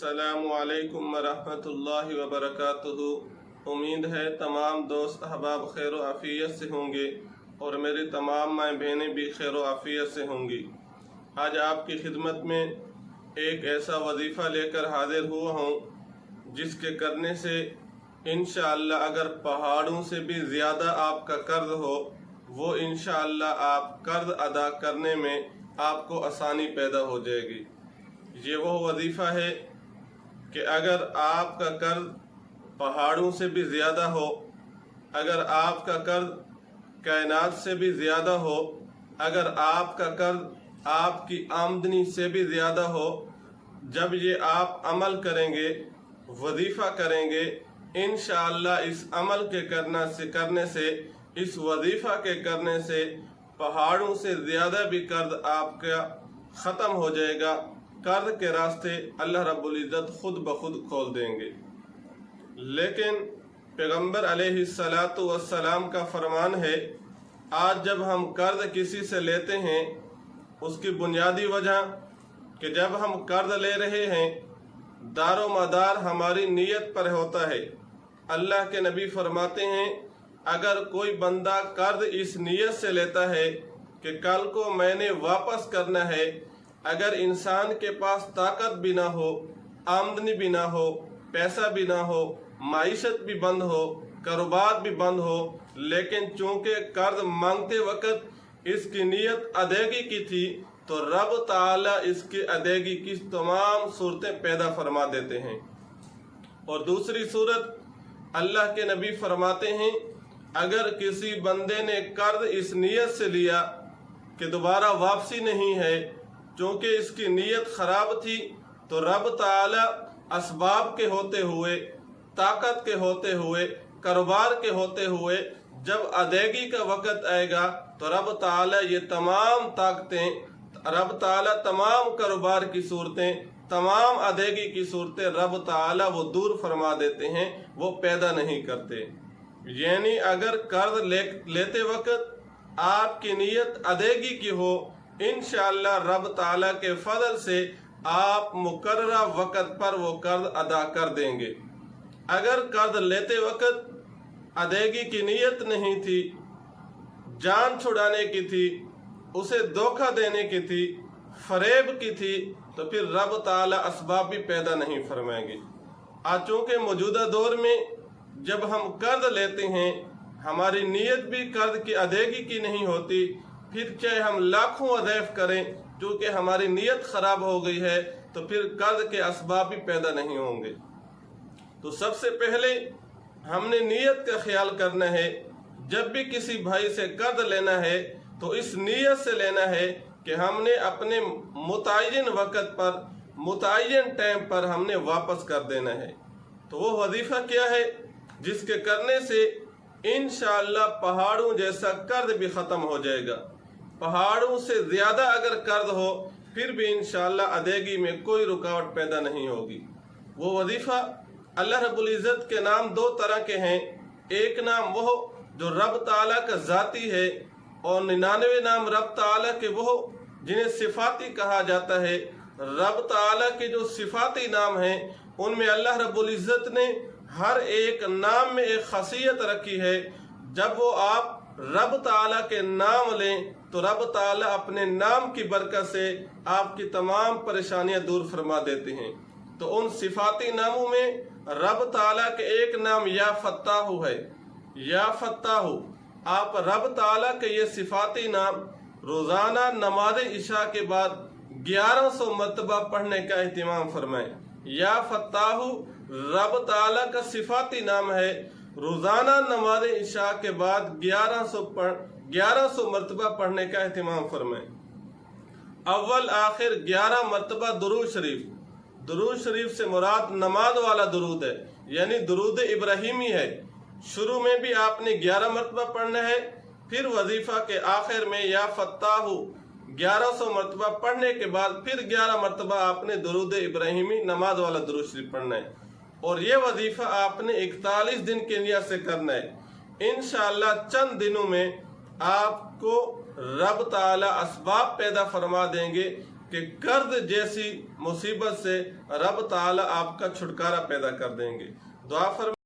السلام علیکم ورحمۃ اللہ وبرکاتہ۔ امید ہے تمام دوست احباب خیر و عافیت سے ہوں گے اور میری تمام مائیں بہنیں بھی خیر و عافیت سے ہوں گی۔ آج آپ کی خدمت میں ایک ایسا وظیفہ لے کر حاضر ہوا ہوں جس کے کرنے سے انشاءاللہ اگر پہاڑوں سے بھی زیادہ آپ کا قرض ہو وہ انشاءاللہ آپ قرض ادا کرنے میں آپ کو آسانی پیدا ہو جائے گی۔ یہ وہ وظیفہ ہے کہ اگر آپ کا قرض پہاڑوں سے بھی زیادہ ہو، اگر آپ کا قرض کائنات سے بھی زیادہ ہو، اگر آپ کا قرض آپ کی آمدنی سے بھی زیادہ ہو، جب یہ آپ عمل کریں گے، وظیفہ کریں گے، انشاءاللہ اس عمل کے کرنے سے، اس وظیفہ کے کرنے سے پہاڑوں سے زیادہ بھی قرض آپ کا ختم ہو جائے گا۔ قرض کے راستے اللہ رب العزت خود بخود کھول دیں گے۔ لیکن پیغمبر علیہ السلام کا فرمان ہے، آج جب ہم قرض کسی سے لیتے ہیں اس کی بنیادی وجہ کہ جب ہم قرض لے رہے ہیں دار و مدار ہماری نیت پر ہوتا ہے۔ اللہ کے نبی فرماتے ہیں اگر کوئی بندہ قرض اس نیت سے لیتا ہے کہ کل کو میں نے واپس کرنا ہے، اگر انسان کے پاس طاقت بھی نہ ہو، آمدنی بھی نہ ہو، پیسہ بھی نہ ہو، معیشت بھی بند ہو، کاروبار بھی بند ہو، لیکن چونکہ قرض مانگتے وقت اس کی نیت ادائیگی کی تھی تو رب تعالی اس کی ادائیگی کی تمام صورتیں پیدا فرما دیتے ہیں۔ اور دوسری صورت اللہ کے نبی فرماتے ہیں اگر کسی بندے نے قرض اس نیت سے لیا کہ دوبارہ واپسی نہیں ہے، چونکہ اس کی نیت خراب تھی، تو رب تعالی اسباب کے ہوتے ہوئے، طاقت کے ہوتے ہوئے، کاروبار کے ہوتے ہوئے جب ادائیگی کا وقت آئے گا تو رب تعالی یہ تمام طاقتیں، رب تعالی تمام کاروبار کی صورتیں، تمام ادائیگی کی صورتیں رب تعالی وہ دور فرما دیتے ہیں، وہ پیدا نہیں کرتے۔ یعنی اگر قرض لیتے وقت آپ کی نیت ادائیگی کی ہو، انشاءاللہ رب تعالیٰ کے فضل سے آپ مقررہ وقت پر وہ قرض ادا کر دیں گے۔ اگر قرض لیتے وقت ادائیگی کی نیت نہیں تھی، جان چھڑانے کی تھی، اسے دھوکہ دینے کی تھی، فریب کی تھی، تو پھر رب تعالیٰ اسباب بھی پیدا نہیں فرمائیں گے۔ آج چونکہ موجودہ دور میں جب ہم قرض لیتے ہیں ہماری نیت بھی قرض کی ادائیگی کی نہیں ہوتی، پھر چاہے ہم لاکھوں اضعاف کریں، چونکہ ہماری نیت خراب ہو گئی ہے تو پھر قرض کے اسباب بھی پیدا نہیں ہوں گے۔ تو سب سے پہلے ہم نے نیت کا خیال کرنا ہے، جب بھی کسی بھائی سے قرض لینا ہے تو اس نیت سے لینا ہے کہ ہم نے اپنے متعین وقت پر، متعین ٹائم پر ہم نے واپس کر دینا ہے۔ تو وہ وظیفہ کیا ہے جس کے کرنے سے انشاءاللہ پہاڑوں جیسا قرض بھی ختم ہو جائے گا۔ پہاڑوں سے زیادہ اگر قرض ہو پھر بھی انشاءاللہ ادائیگی میں کوئی رکاوٹ پیدا نہیں ہوگی۔ وہ وظیفہ اللہ رب العزت کے نام دو طرح کے ہیں، ایک نام وہ جو رب تعالیٰ کا ذاتی ہے اور 99 نام رب تعالیٰ کے وہ جنہیں صفاتی کہا جاتا ہے۔ رب تعالیٰ کے جو صفاتی نام ہیں ان میں اللہ رب العزت نے ہر ایک نام میں ایک خاصیت رکھی ہے۔ جب وہ آپ رب تعالیٰ کے نام لیں تو رب تعالیٰ اپنے نام کی برکت سے آپ کی تمام پریشانیاں دور فرما دیتے ہیں۔ تو ان صفاتی ناموں میں رب تعالیٰ کے ایک نام یا فتاح ہے۔ یا فتاح، آپ رب تعالیٰ کے یہ صفاتی نام روزانہ نماز عشاء کے بعد 1100 مرتبہ پڑھنے کا اہتمام فرمائیں۔ یا فتاح رب تعالیٰ کا صفاتی نام ہے، روزانہ نماز عشاء کے بعد 1100 مرتبہ پڑھنے کا اہتمام فرمائیں۔ اول آخر 11 مرتبہ درود شریف۔ درود شریف سے مراد نماز والا درود ہے، یعنی درود ابراہیمی ہے۔ شروع میں بھی آپ نے 11 مرتبہ پڑھنا ہے، پھر وظیفہ کے آخر میں یا فتاح 1100 مرتبہ پڑھنے کے بعد پھر 11 مرتبہ آپ نے درود ابراہیمی نماز والا درود شریف پڑھنا ہے۔ اور یہ وظیفہ آپ نے 41 دن کے نیت سے کرنا ہے۔ انشاءاللہ چند دنوں میں آپ کو رب تعالی اسباب پیدا فرما دیں گے کہ قرض جیسی مصیبت سے رب تعالی آپ کا چھٹکارا پیدا کر دیں گے۔ دعا فرمائیں